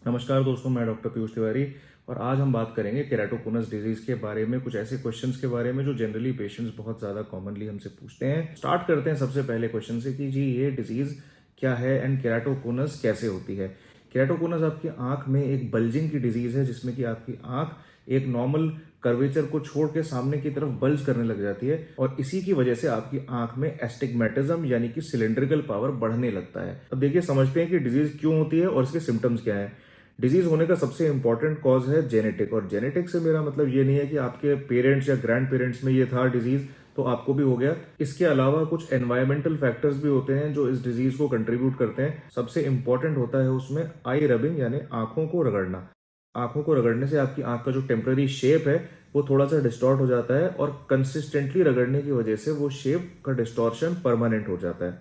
नमस्कार दोस्तों, मैं डॉक्टर पीयूष तिवारी और आज हम बात करेंगे केराटोकोनस डिजीज के बारे में, कुछ ऐसे क्वेश्चंस के बारे में जो जनरली पेशेंट्स बहुत ज़्यादा कॉमनली हमसे पूछते हैं। स्टार्ट करते हैं सबसे पहले क्वेश्चन से कि जी ये डिजीज क्या है एंड केराटोकोनस कैसे होती है। केराटोकोनस आपकी आंख में एक बल्जिंग की डिजीज है जिसमें कि आपकी आंख एक नॉर्मल कर्वेचर को छोड़ के सामने की तरफ बल्ज करने लग जाती है और इसी की वजह से आपकी आंख में एस्टिग्मेटिज्म यानी कि सिलेंड्रिकल पावर बढ़ने लगता है। अब देखिए, समझते हैं कि डिजीज क्यों होती है और इसके सिम्टम्स क्या है। डिजीज होने का सबसे इंपॉर्टेंट कॉज है जेनेटिक, और जेनेटिक से मेरा मतलब ये नहीं है कि आपके पेरेंट्स या ग्रैंड पेरेंट्स में ये था डिजीज तो आपको भी हो गया। इसके अलावा कुछ एनवायरमेंटल फैक्टर्स भी होते हैं जो इस डिजीज को कंट्रीब्यूट करते हैं। सबसे इंपॉर्टेंट होता है उसमें आई रबिंग यानी आंखों को रगड़ना। आंखों को रगड़ने से आपकी आंख का जो टेम्पररी शेप है वो थोड़ा सा डिस्टॉर्ट हो जाता है और कंसिस्टेंटली रगड़ने की वजह से वो शेप का डिस्टॉर्शन परमानेंट हो जाता है।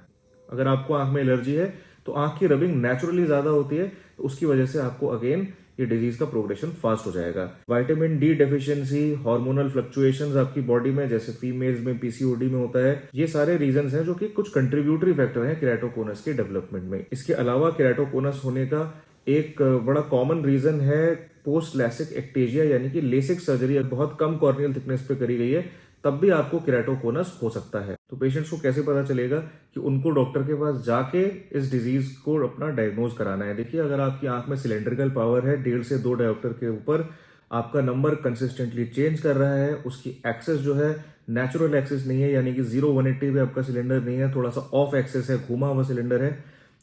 अगर आपको आंख में एलर्जी है तो आंख की रबिंग नेचुरली ज्यादा होती है, तो उसकी वजह से आपको अगेन ये डिजीज का प्रोग्रेशन फास्ट हो जाएगा। Vitamin D deficiency, hormonal fluctuations आपकी बॉडी में जैसे फीमेल्स में पीसीओडी में होता है, ये सारे रीजंस हैं जो कि कुछ कंट्रीब्यूटरी फैक्टर हैं केराटोकोनस के डेवलपमेंट में। इसके अलावा केराटोकोनस होने का एक बड़ा कॉमन रीजन है पोस्ट लैसिक एक्टेजिया यानी कि लेसिक सर्जरी बहुत कम कॉर्नियल थिकनेस पे करी गई है, तब भी आपको केराटोकोनस हो सकता है। तो पेशेंट्स को कैसे पता चलेगा कि उनको डॉक्टर के पास जाके इस डिजीज को अपना डायग्नोज कराना है। देखिए, अगर आपकी आंख में सिलेंड्रिकल पावर है 1.5 से 2 डायोप्टर के ऊपर, आपका नंबर कंसिस्टेंटली चेंज कर रहा है, उसकी एक्सेस जो है नेचुरल एक्सेस नहीं है यानी कि 0-180 पे आपका सिलेंडर नहीं है, थोड़ा सा ऑफ एक्सेस है, घुमा हुआ सिलेंडर है,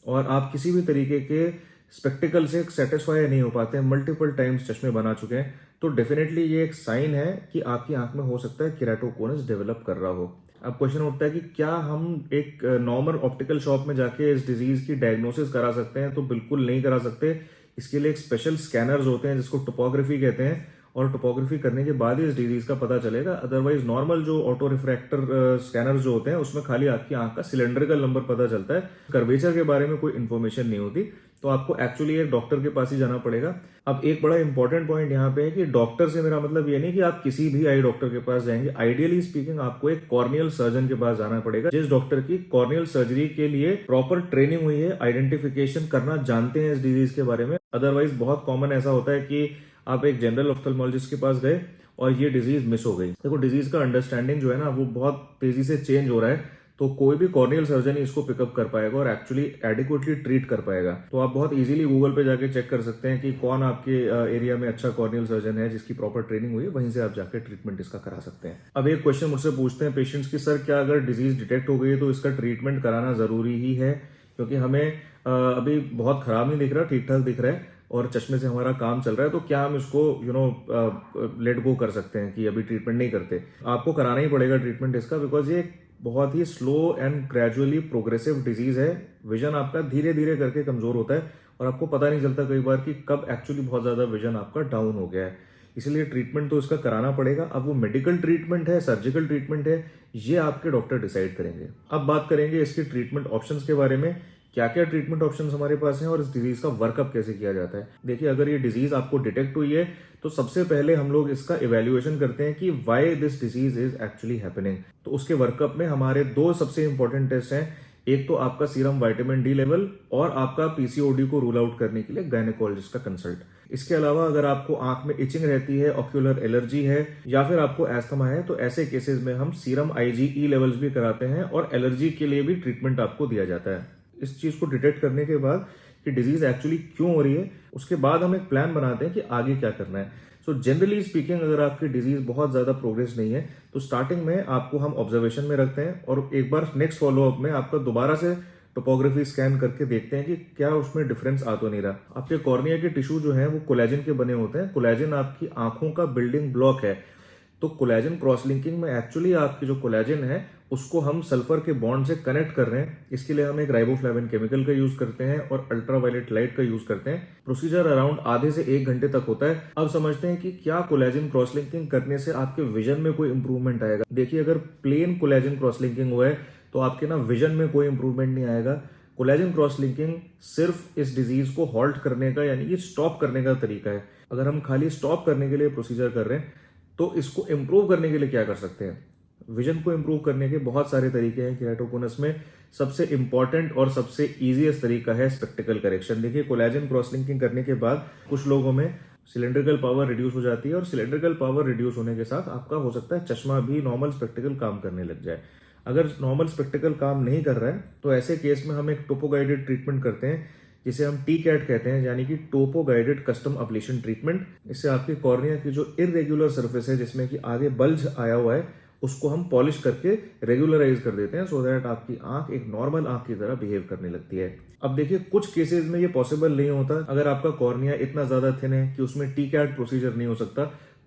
और आप किसी भी तरीके के स्पेक्टिकल से सेटिस्फाई नहीं हो पाते हैं, मल्टीपल टाइम्स चश्मे बना चुके हैं, तो डेफिनेटली ये एक साइन है कि आपकी आंख में हो सकता है केराटोकोनस डेवलप कर रहा हो। अब क्वेश्चन उठता है कि क्या हम एक नॉर्मल ऑप्टिकल शॉप में जाके इस डिजीज की डायग्नोसिस करा सकते हैं? तो बिल्कुल नहीं करा सकते। इसके लिए एक स्पेशल स्कैनर्स होते हैं जिसको टोपोग्राफी कहते हैं, और टोपोग्राफी करने के बाद ही इस डिजीज का पता चलेगा। अदरवाइज नॉर्मल जो ऑटो रिफ्रैक्टर स्कैनर जो होते हैं उसमें खाली आपकी आंख का सिलेंड्रिकल नंबर पता चलता है, कर्वेचर के बारे में कोई इन्फॉर्मेशन नहीं होती। तो आपको एक्चुअली एक डॉक्टर के पास ही जाना पड़ेगा। अब एक बड़ा इंपॉर्टेंट पॉइंट यहाँ पे है कि डॉक्टर से मेरा मतलब ये नहीं कि आप किसी भी आई डॉक्टर के पास जाएंगे। आइडियली स्पीकिंग आपको एक कॉर्नियल सर्जन के पास जाना पड़ेगा, जिस डॉक्टर की कॉर्नियल सर्जरी के लिए प्रॉपर ट्रेनिंग हुई है, आइडेंटिफिकेशन करना जानते हैं इस डिजीज के बारे में। अदरवाइज बहुत कॉमन ऐसा होता है कि आप एक जनरल ऑफ्थल्मोलॉजिस्ट के पास गए और ये डिजीज मिस हो गई। देखो, डिजीज का अंडरस्टैंडिंग जो है ना वो बहुत तेजी से चेंज हो रहा है, तो कोई भी कॉर्नियल सर्जन ही इसको पिकअप कर पाएगा और एक्चुअली एडिक्वेटली ट्रीट कर पाएगा। तो आप बहुत इजीली गूगल पे जाके चेक कर सकते हैं कि कौन आपके एरिया में अच्छा कॉर्नियल सर्जन है जिसकी प्रॉपर ट्रेनिंग हुई है, वहीं से आप जाके ट्रीटमेंट इसका करा सकते हैं। अब एक क्वेश्चन मुझसे पूछते हैं पेशेंट्स की, सर क्या अगर डिजीज डिटेक्ट हो गई है तो इसका ट्रीटमेंट कराना जरूरी ही है? क्योंकि हमें अभी बहुत खराब नहीं दिख रहा, ठीक ठाक दिख रहा है और चश्मे से हमारा काम चल रहा है, तो क्या हम इसको लेट गो कर सकते हैं कि अभी ट्रीटमेंट नहीं करते? आपको कराना ही पड़ेगा ट्रीटमेंट इसका, बिकॉज ये बहुत ही slow and gradually progressive disease है। विजन आपका धीरे धीरे करके कमजोर होता है और आपको पता नहीं चलता कई बार कि कब एक्चुअली बहुत ज्यादा विजन आपका डाउन हो गया है। इसलिए ट्रीटमेंट तो इसका कराना पड़ेगा। अब वो मेडिकल ट्रीटमेंट है, सर्जिकल ट्रीटमेंट है, ये आपके डॉक्टर डिसाइड करेंगे। अब बात करेंगे इसके ट्रीटमेंट ऑप्शंस के बारे में, क्या क्या ट्रीटमेंट ऑप्शंस हमारे पास हैं और इस डिजीज का वर्कअप कैसे किया जाता है। देखिए, अगर ये डिजीज आपको डिटेक्ट हुई है तो सबसे पहले हम लोग इसका इवेल्युएशन करते हैं कि why this disease is actually happening. तो उसके वर्कअप में हमारे दो सबसे इंपॉर्टेंट टेस्ट हैं। एक तो आपका सीरम विटामिन डी लेवल और आपका पीसीओडी को रूल आउट करने के लिए गायनेकोलॉजिस्ट का कंसल्ट। इसके अलावा अगर आपको आंख में इचिंग रहती है, ऑक्यूलर एलर्जी है या फिर आपको एस्थमा है, तो ऐसे केसेस में हम सीरम आईजीई लेवल्स भी कराते हैं और एलर्जी के लिए भी ट्रीटमेंट आपको दिया जाता है। इस चीज को डिटेक्ट करने के बाद कि डिजीज एक्चुअली क्यों हो रही है, उसके बाद हम एक प्लान बनाते हैं कि आगे क्या करना है। सो जनरली स्पीकिंग, अगर आपकी डिजीज बहुत ज्यादा प्रोग्रेस नहीं है तो स्टार्टिंग में आपको हम ऑब्जर्वेशन में रखते हैं और एक बार नेक्स्ट फॉलोअप में आपका दोबारा से टोपोग्राफी स्कैन करके देखते हैं कि क्या उसमें डिफरेंस आ तो नहीं रहा। आपके कॉर्निया के टिश्यू जो है वो कोलेजन के बने होते हैं। कोलेजन आपकी आंखों का बिल्डिंग ब्लॉक है, तो कोलेजन क्रॉस लिंकिंग में एक्चुअली आपकी जो कोलेजन है उसको हम सल्फर के बॉन्ड से कनेक्ट कर रहे हैं। इसके लिए हम एक राइबोफ्लेविन केमिकल का यूज करते हैं और अल्ट्रावायलेट लाइट का यूज करते हैं। प्रोसीजर अराउंड आधे से 1 घंटे तक होता है। अब समझते हैं कि क्या कोलेजन क्रॉस लिंकिंग करने से आपके विजन में कोई इंप्रूवमेंट आएगा। देखिए, अगर प्लेन कोलेजन क्रॉस लिंकिंग हुआ है तो आपके ना विजन में कोई इंप्रूवमेंट नहीं आएगा। कोलेजन क्रॉस लिंकिंग सिर्फ इस डिजीज को हॉल्ट करने का यानी कि स्टॉप करने का तरीका है। अगर हम खाली स्टॉप करने के लिए प्रोसीजर कर रहे हैं तो इसको इंप्रूव करने के लिए क्या कर सकते हैं? विजन को इम्प्रूव करने के बहुत सारे तरीके हैं केराटोकोनस में। सबसे इंपॉर्टेंट और सबसे इजीएस्ट तरीका है स्पेक्टिकल करेक्शन। देखिए, कोलेजन क्रॉस लिंकिंग करने के बाद कुछ लोगों में सिलेंड्रिकल पावर रिड्यूस हो जाती है और सिलेंड्रिकल पावर रिड्यूस होने के साथ आपका हो सकता है चश्मा भी नॉर्मल स्पेक्टिकल काम करने लग जाए। अगर नॉर्मल स्पेक्टिकल काम नहीं कर रहा है तो ऐसे केस में हम एक टोपो गाइडेड ट्रीटमेंट करते हैं जिसे हम टी कैट कहते हैं, यानी कि टोपो गाइडेड कस्टम अब्लेशन ट्रीटमेंट। इससे आपकी कॉर्निया की जो इरेगुलर सरफेस है जिसमें कि आगे बल्ज आया हुआ है उसको हम पॉलिश करके रेगुलराइज कर देते हैं, सो दैट आपकी आंख एक नॉर्मल आंख की तरह बिहेव करने लगती है। अब देखिए, कुछ केसेस में ये पॉसिबल नहीं होता। अगर आपका कॉर्निया इतना ज्यादा थिन है कि उसमें टी कैट प्रोसीजर नहीं हो सकता,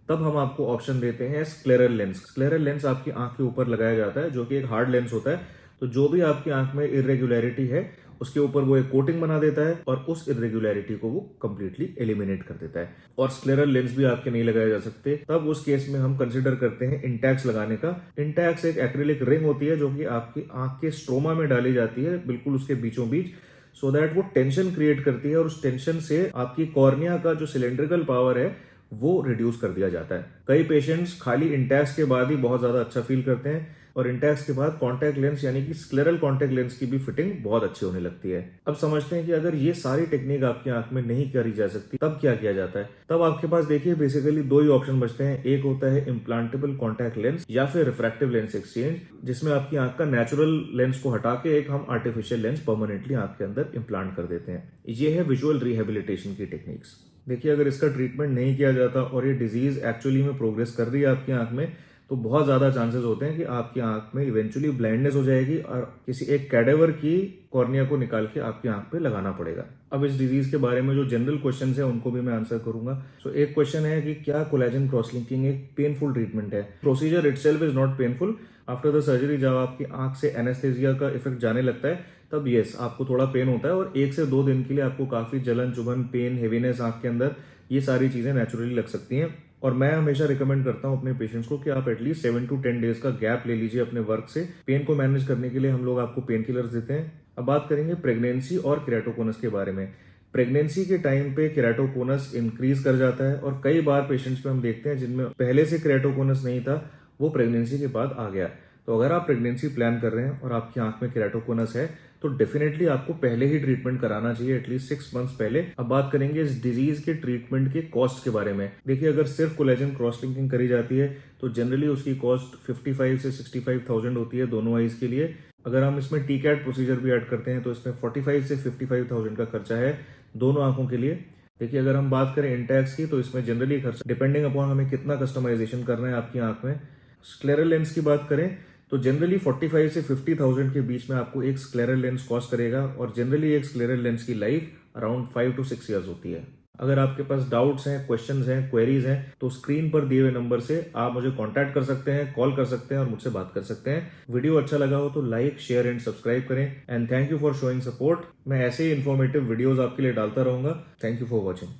तब हम आपको ऑप्शन देते हैं स्क्लेरल लेंस। स्क्लेरल लेंस आपकी आंख के ऊपर लगाया जाता है जो कि एक हार्ड लेंस होता है। तो जो भी आपकी आंख में इरेगुलरिटी है उसके ऊपर वो एक कोटिंग बना देता है और उस इरेगुलरिटी को वो कंप्लीटली एलिमिनेट कर देता है। और स्क्लेरल लेंस भी आपके नहीं लगाए जा सकते। तब उस केस में हम कंसिडर करते हैं इंटैक्स लगाने का। इंटैक्स एक एक्रिलिक रिंग होती है जो कि आपकी आंख के स्ट्रोमा में डाली जाती है, बिल्कुल उसके बीचों बीच, सो दैट वो टेंशन क्रिएट करती है और उस टेंशन से आपकी कॉर्निया का जो सिलेंड्रिकल पावर है वो रिड्यूस कर दिया जाता है। कई पेशेंट्स खाली इंटैक्स के बाद ही बहुत ज्यादा अच्छा फील करते हैं और इंटैक्स के बाद कॉन्टैक्ट लेंस यानी कि स्क्लेरल कॉन्टैक्ट लेंस की भी फिटिंग बहुत अच्छी होने लगती है। अब समझते हैं कि अगर ये सारी टेक्निक आपकी आंख में नहीं करी जा सकती तब क्या किया जाता है। तब आपके पास देखिए बेसिकली दो ही ऑप्शन बचते हैं। एक होता है इम्प्लांटेबल कॉन्टैक्ट लेंस या फिर रिफ्रैक्टिव लेंस एक्सचेंज, जिसमें आपकी आंख का नेचुरल लेंस को हटा के एक हम आर्टिफिशियल लेंस परमानेंटली आंख के अंदर इम्प्लांट कर देते हैं। ये है विजुअल रिहेबिलिटेशन की टेक्निक्स। देखिए, अगर इसका ट्रीटमेंट नहीं किया जाता और ये डिजीज एक्चुअली में प्रोग्रेस कर रही है आपकी आंख में, तो बहुत ज्यादा चांसेस होते हैं कि आपकी आंख में इवेंचुअली ब्लाइंडनेस हो जाएगी और किसी एक कैडेवर की कॉर्निया को निकाल के आपकी आंख पे लगाना पड़ेगा। अब इस डिजीज के बारे में जो जनरल क्वेश्चंस है उनको भी मैं आंसर करूंगा। सो एक क्वेश्चन है कि क्या कोलेजन क्रॉस लिंकिंग एक पेनफुल ट्रीटमेंट है? Procedure itself is not painful. After the surgery जब आपकी आंख से एनेस्थेसिया का इफेक्ट जाने लगता है तब यस आपको थोड़ा पेन होता है और 1 से 2 दिन के लिए आपको काफी जलन, चुभन, पेन, हेवीनेस आंख के अंदर, ये सारी चीजें नेचुरली लग सकती हैं। और मैं हमेशा रिकमेंड करता हूं अपने पेशेंट्स को कि आप एटलीस्ट 7 to 10 डेज का गैप ले लीजिए अपने वर्क से। पेन को मैनेज करने के लिए हम लोग आपको पेन किलर्स देते हैं। अब बात करेंगे प्रेगनेंसी और केराटोकोनस के बारे में। प्रेगनेंसी के टाइम पे केराटोकोनस इंक्रीज कर जाता है और कई बार पेशेंट्स में हम देखते हैं जिनमें पहले से केराटोकोनस नहीं था वो प्रेगनेंसी के बाद आ गया। तो अगर आप प्रेगनेंसी प्लान कर रहे हैं और आपकी आंख में केराटोकोनस है तो डेफिनेटली आपको पहले ही ट्रीटमेंट कराना चाहिए, एटलीस्ट 6 मंथ्स पहले। अब बात करेंगे इस डिजीज के ट्रीटमेंट के कॉस्ट के बारे में। देखिए, अगर सिर्फ कोलेजन क्रॉस लिंकिंग करी जाती है तो जनरली उसकी कॉस्ट 55 से 65,000 होती है दोनों आईज के लिए। अगर हम इसमें टी कैट प्रोसीजर भी ऐड करते हैं तो इसमें 45 से 55,000 का खर्चा है दोनों आंखों के लिए। देखिए, अगर हम बात करें इंटैक्स की तो इसमें जनरली खर्चा डिपेंडिंग अपॉन हमें कितना कस्टमाइजेशन करना है आपकी आंख में। स्क्लेरल लेंस की बात करें तो जनरली 45 से 50,000 के बीच में आपको एक स्क्लेरल लेंस कॉस्ट करेगा और जनरली एक स्क्लेरल लेंस की लाइफ अराउंड 5 to 6 ईयर्स होती है। अगर आपके पास डाउट्स हैं, क्वेश्चंस हैं, क्वेरीज हैं तो स्क्रीन पर दिए हुए नंबर से आप मुझे कांटेक्ट कर सकते हैं, कॉल कर सकते हैं और मुझसे बात कर सकते हैं। वीडियो अच्छा लगा हो तो लाइक, शेयर एंड सब्सक्राइब करें and thank you for showing support. मैं ऐसे ही इन्फॉर्मेटिव वीडियोस आपके लिए डालता रहूंगा। Thank you for watching.